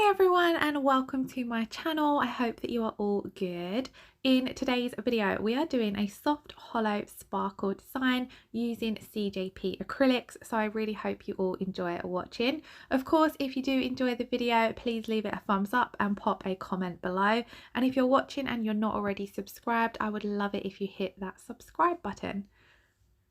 everyone and welcome to my channel. I hope that you are all good. In today's video we are doing a soft hollow sparkle design using CJP acrylics, so I really hope you all enjoy watching. Of course, if you do enjoy the video, please leave it a thumbs up and pop a comment below, and if you're watching and you're not already subscribed, I would love it if you hit that subscribe button.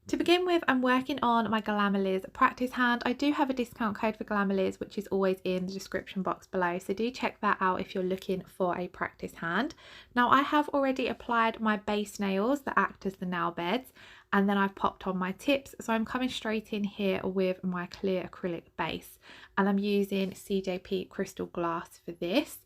To begin with, I'm working on my Glamerliz practice hand. I do have a discount code for Glamerliz, which is always in the description box below, so do check that out if you're looking for a practice hand. Now, I have already applied my base nails that act as the nail beds, and then I've popped on my tips, so I'm coming straight in here with my clear acrylic base, and I'm using CJP crystal glass for this.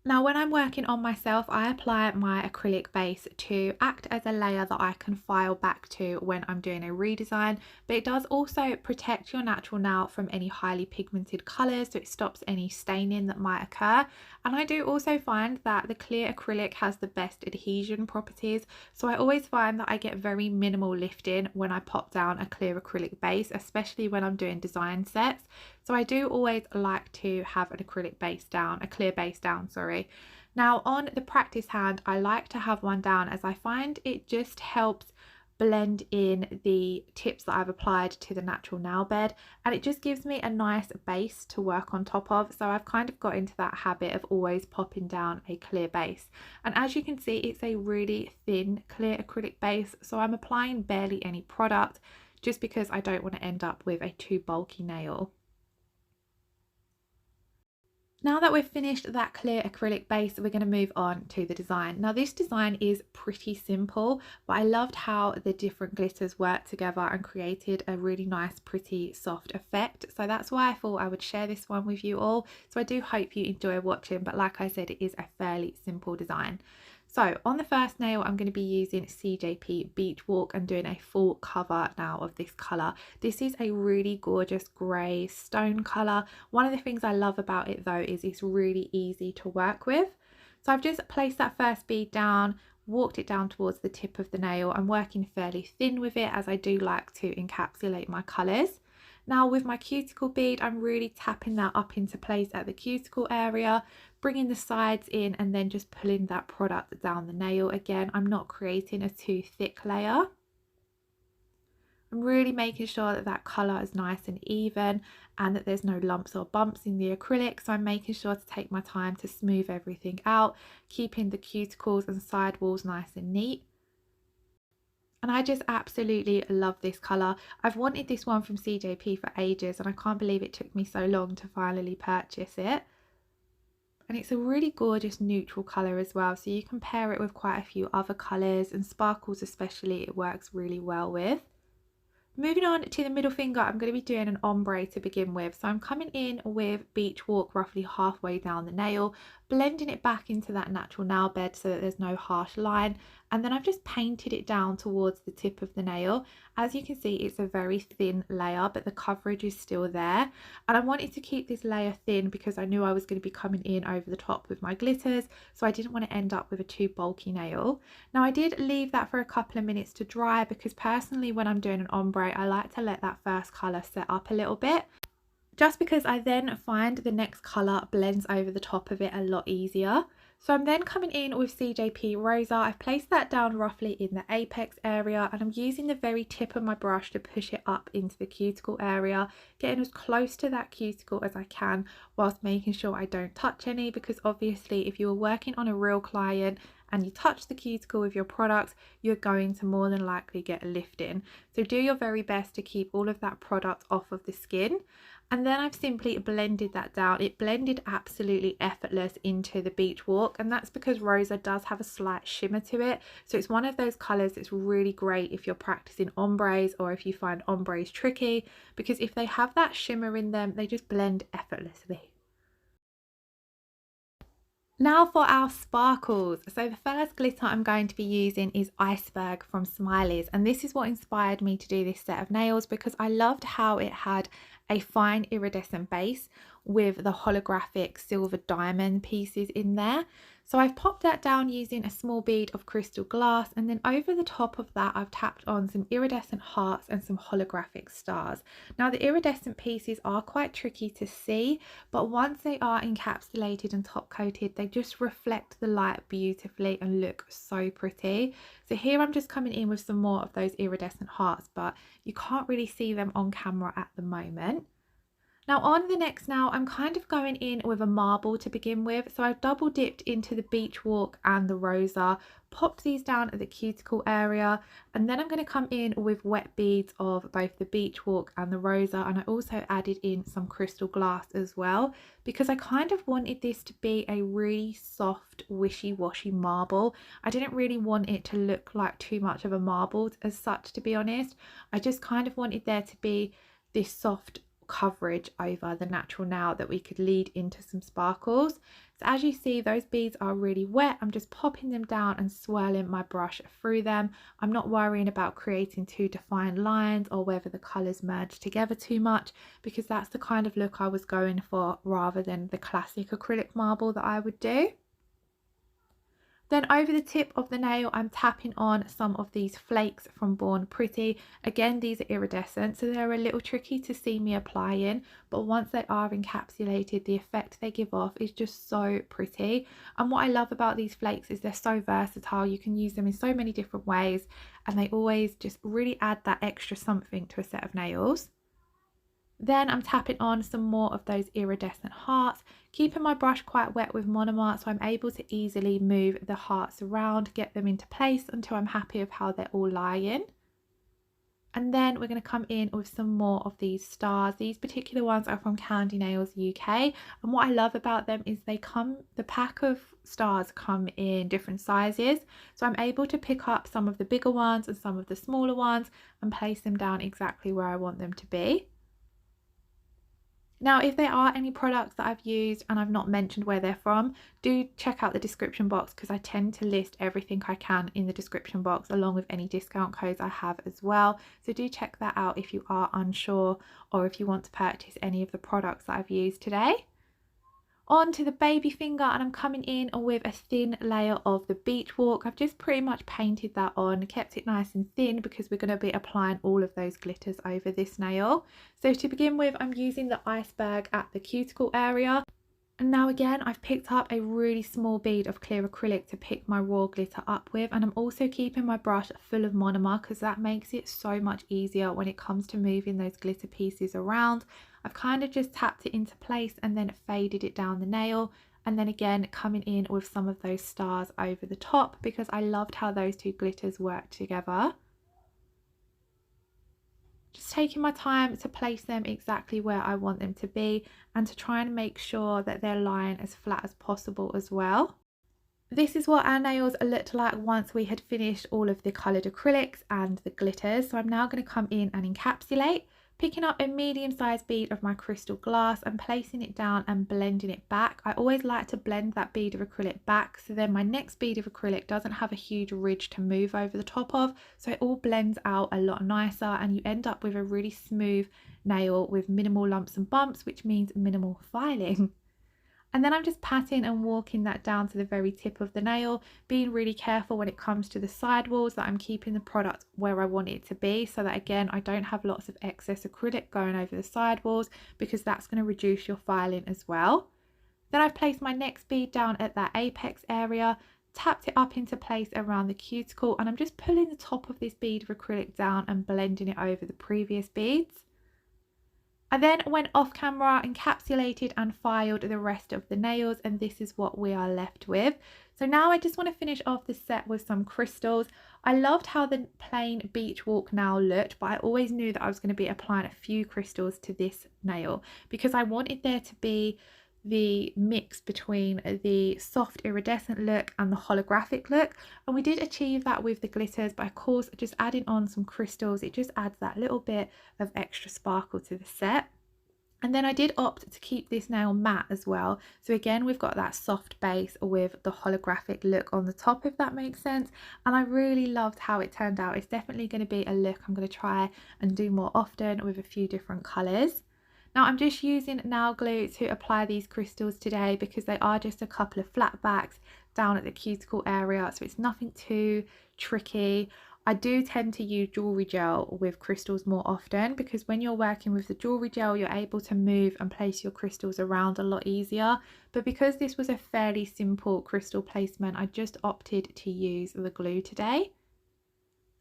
Now, when I'm working on myself, I apply my acrylic base to act as a layer that I can file back to when I'm doing a redesign, but it does also protect your natural nail from any highly pigmented colours, so it stops any staining that might occur. And I do also find that the clear acrylic has the best adhesion properties, so I always find that I get very minimal lifting when I pop down a clear acrylic base, especially when I'm doing design sets. So I do always like to have an acrylic base down, a clear base down, sorry. Now on the practice hand, I like to have one down as I find it just helps blend in the tips that I've applied to the natural nail bed, and it just gives me a nice base to work on top of. So I've kind of got into that habit of always popping down a clear base, and as you can see, it's a really thin clear acrylic base, so I'm applying barely any product just because I don't want to end up with a too bulky nail. Now that we've finished that clear acrylic base, we're going to move on to the design. Now this design is pretty simple, but I loved how the different glitters worked together and created a really nice, pretty, soft effect. So that's why I thought I would share this one with you all. So I do hope you enjoy watching, but like I said, it is a fairly simple design. So on the first nail, I'm going to be using CJP Beach Walk and doing a full cover now of this colour. This is a really gorgeous grey stone colour. One of the things I love about it though is it's really easy to work with. So I've just placed that first bead down, walked it down towards the tip of the nail. I'm working fairly thin with it as I do like to encapsulate my colours. Now with my cuticle bead, I'm really tapping that up into place at the cuticle area, bringing the sides in and then just pulling that product down the nail. Again, I'm not creating a too thick layer. I'm really making sure that that colour is nice and even and that there's no lumps or bumps in the acrylic. So I'm making sure to take my time to smooth everything out, keeping the cuticles and side walls nice and neat. And I just absolutely love this colour. I've wanted this one from CJP for ages and I can't believe it took me so long to finally purchase it. And it's a really gorgeous neutral colour as well, so you can pair it with quite a few other colours, and sparkles especially it works really well with. Moving on to the middle finger, I'm going to be doing an ombre to begin with. So I'm coming in with Beach Walk roughly halfway down the nail, blending it back into that natural nail bed so that there's no harsh line. And then I've just painted it down towards the tip of the nail. As you can see, it's a very thin layer, but the coverage is still there. And I wanted to keep this layer thin because I knew I was going to be coming in over the top with my glitters, so I didn't want to end up with a too bulky nail. Now I did leave that for a couple of minutes to dry because personally when I'm doing an ombre, I like to let that first colour set up a little bit, just because I then find the next colour blends over the top of it a lot easier. So I'm then coming in with CJP Rosa. I've placed that down roughly in the apex area and I'm using the very tip of my brush to push it up into the cuticle area, getting as close to that cuticle as I can whilst making sure I don't touch any, because obviously if you are working on a real client and you touch the cuticle with your products, you're going to more than likely get a lifting. So do your very best to keep all of that product off of the skin. And then I've simply blended that down. It blended absolutely effortless into the Beach Walk, and that's because Rosa does have a slight shimmer to it. So it's one of those colours that's really great if you're practicing ombres or if you find ombres tricky, because if they have that shimmer in them, they just blend effortlessly. Now for our sparkles. So the first glitter I'm going to be using is Iceberg from Smileys, and this is what inspired me to do this set of nails because I loved how it had a fine iridescent base with the holographic silver diamond pieces in there. So I've popped that down using a small bead of crystal glass, and then over the top of that I've tapped on some iridescent hearts and some holographic stars. Now the iridescent pieces are quite tricky to see, but once they are encapsulated and top coated, they just reflect the light beautifully and look so pretty. So here I'm just coming in with some more of those iridescent hearts, but you can't really see them on camera at the moment. Now on the next nail, I'm kind of going in with a marble to begin with. So I've double dipped into the Beach Walk and the Rosa, popped these down at the cuticle area, and then I'm going to come in with wet beads of both the Beach Walk and the Rosa, and I also added in some crystal glass as well, because I kind of wanted this to be a really soft, wishy-washy marble. I didn't really want it to look like too much of a marble as such, to be honest. I just kind of wanted there to be this soft coverage over the natural nail that we could lead into some sparkles. So as you see, those beads are really wet. I'm just popping them down and swirling my brush through them. I'm not worrying about creating too defined lines or whether the colours merge together too much, because that's the kind of look I was going for rather than the classic acrylic marble that I would do. Then over the tip of the nail, I'm tapping on some of these flakes from Born Pretty. Again, these are iridescent, so they're a little tricky to see me applying, but once they are encapsulated, the effect they give off is just so pretty. And what I love about these flakes is they're so versatile. You can use them in so many different ways, and they always just really add that extra something to a set of nails. Then I'm tapping on some more of those iridescent hearts, keeping my brush quite wet with monomer so I'm able to easily move the hearts around, get them into place until I'm happy with how they're all lying. And then we're going to come in with some more of these stars. These particular ones are from Candy Nails UK, and what I love about them is the pack of stars come in different sizes, so I'm able to pick up some of the bigger ones and some of the smaller ones and place them down exactly where I want them to be. Now, if there are any products that I've used and I've not mentioned where they're from, do check out the description box, because I tend to list everything I can in the description box along with any discount codes I have as well. So do check that out if you are unsure or if you want to purchase any of the products that I've used today. On to the baby finger, and I'm coming in with a thin layer of the Beach Walk. I've just pretty much painted that on, kept it nice and thin because we're going to be applying all of those glitters over this nail. So to begin with, I'm using the Iceberg at the cuticle area. And now again, I've picked up a really small bead of clear acrylic to pick my raw glitter up with, and I'm also keeping my brush full of monomer because that makes it so much easier when it comes to moving those glitter pieces around. I've kind of just tapped it into place and then faded it down the nail, and then again coming in with some of those stars over the top because I loved how those two glitters worked together. Just taking my time to place them exactly where I want them to be and to try and make sure that they're lying as flat as possible as well. This is what our nails looked like once we had finished all of the coloured acrylics and the glitters. So I'm now going to come in and encapsulate, picking up a medium-sized bead of my crystal glass and placing it down and blending it back. I always like to blend that bead of acrylic back so then my next bead of acrylic doesn't have a huge ridge to move over the top of, so it all blends out a lot nicer and you end up with a really smooth nail with minimal lumps and bumps, which means minimal filing. And then I'm just patting and walking that down to the very tip of the nail, being really careful when it comes to the sidewalls that I'm keeping the product where I want it to be, so that again I don't have lots of excess acrylic going over the sidewalls, because that's going to reduce your filing as well. Then I've placed my next bead down at that apex area, tapped it up into place around the cuticle, and I'm just pulling the top of this bead of acrylic down and blending it over the previous beads. I then went off camera, encapsulated and filed the rest of the nails, and this is what we are left with. So now I just want to finish off the set with some crystals. I loved how the plain Beach Walk nail looked, but I always knew that I was going to be applying a few crystals to this nail because I wanted there to be the mix between the soft iridescent look and the holographic look, and we did achieve that with the glitters, but of course just adding on some crystals, it just adds that little bit of extra sparkle to the set. And then I did opt to keep this nail matte as well, so again we've got that soft base with the holographic look on the top, if that makes sense, and I really loved how it turned out. It's definitely going to be a look I'm going to try and do more often with a few different colours. Now I'm just using nail glue to apply these crystals today because they are just a couple of flat backs down at the cuticle area, so it's nothing too tricky. I do tend to use jewellery gel with crystals more often because when you're working with the jewellery gel, you're able to move and place your crystals around a lot easier. But because this was a fairly simple crystal placement, I just opted to use the glue today.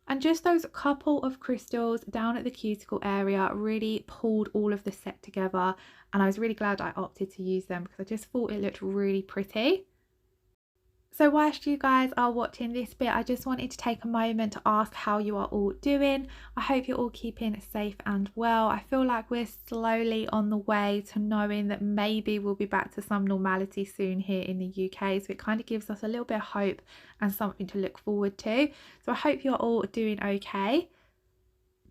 And just those couple of crystals down at the cuticle area really pulled all of the set together, and I was really glad I opted to use them because I just thought it looked really pretty. So whilst you guys are watching this bit, I just wanted to take a moment to ask how you are all doing. I hope you're all keeping safe and well. I feel like we're slowly on the way to knowing that maybe we'll be back to some normality soon here in the UK. So it kind of gives us a little bit of hope and something to look forward to. So I hope you're all doing okay.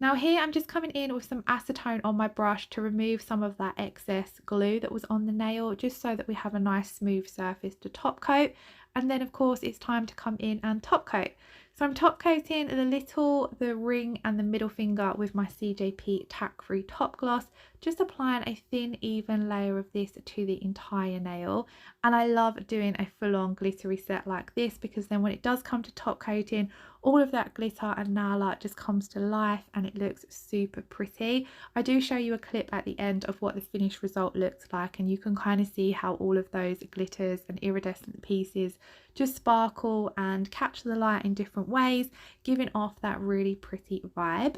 Now here I'm just coming in with some acetone on my brush to remove some of that excess glue that was on the nail, just so that we have a nice smooth surface to top coat. And then of course it's time to come in and top coat. So I'm top coating the ring and the middle finger with my CJP tack free top gloss, just applying a thin even layer of this to the entire nail. And I love doing a full-on glittery set like this because then when it does come to top coating, all of that glitter and nail art just comes to life and it looks super pretty. I do show you a clip at the end of what the finished result looks like, and you can kind of see how all of those glitters and iridescent pieces just sparkle and catch the light in different ways, giving off that really pretty vibe.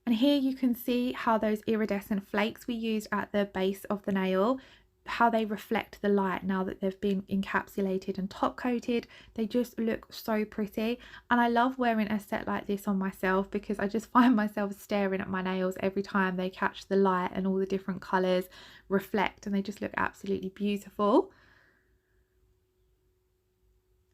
And here you can see how those iridescent flakes we used at the base of the nail, how they reflect the light now that they've been encapsulated and top coated. They just look so pretty, and I love wearing a set like this on myself because I just find myself staring at my nails every time they catch the light and all the different colours reflect, and they just look absolutely beautiful.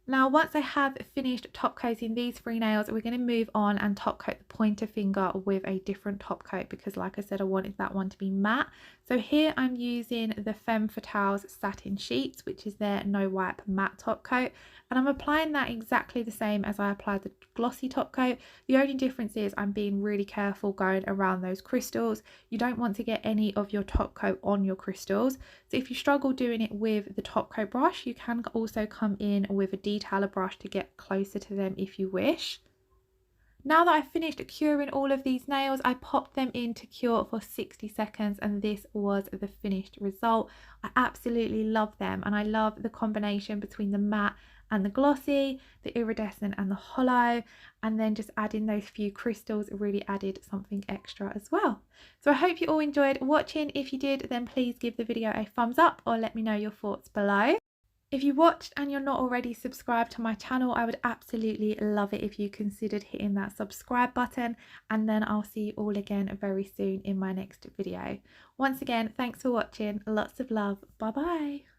Now once I have finished top coating these three nails, we're going to move on and top coat the pointer finger with a different top coat because like I said, I wanted that one to be matte. So here I'm using the Femme Fatale's Satin Sheets, which is their no wipe matte top coat, and I'm applying that exactly the same as I applied the glossy top coat. The only difference is I'm being really careful going around those crystals. You don't want to get any of your top coat on your crystals. So if you struggle doing it with the top coat brush, you can also come in with a detailer brush to get closer to them if you wish. Now that I've finished curing all of these nails, I popped them in to cure for 60 seconds and this was the finished result. I absolutely love them, and I love the combination between the matte and the glossy, the iridescent and the holo, and then just adding those few crystals really added something extra as well. So I hope you all enjoyed watching. If you did, then please give the video a thumbs up or let me know your thoughts below. If you watched and you're not already subscribed to my channel, I would absolutely love it if you considered hitting that subscribe button, and then I'll see you all again very soon in my next video. Once again, thanks for watching, lots of love, bye bye.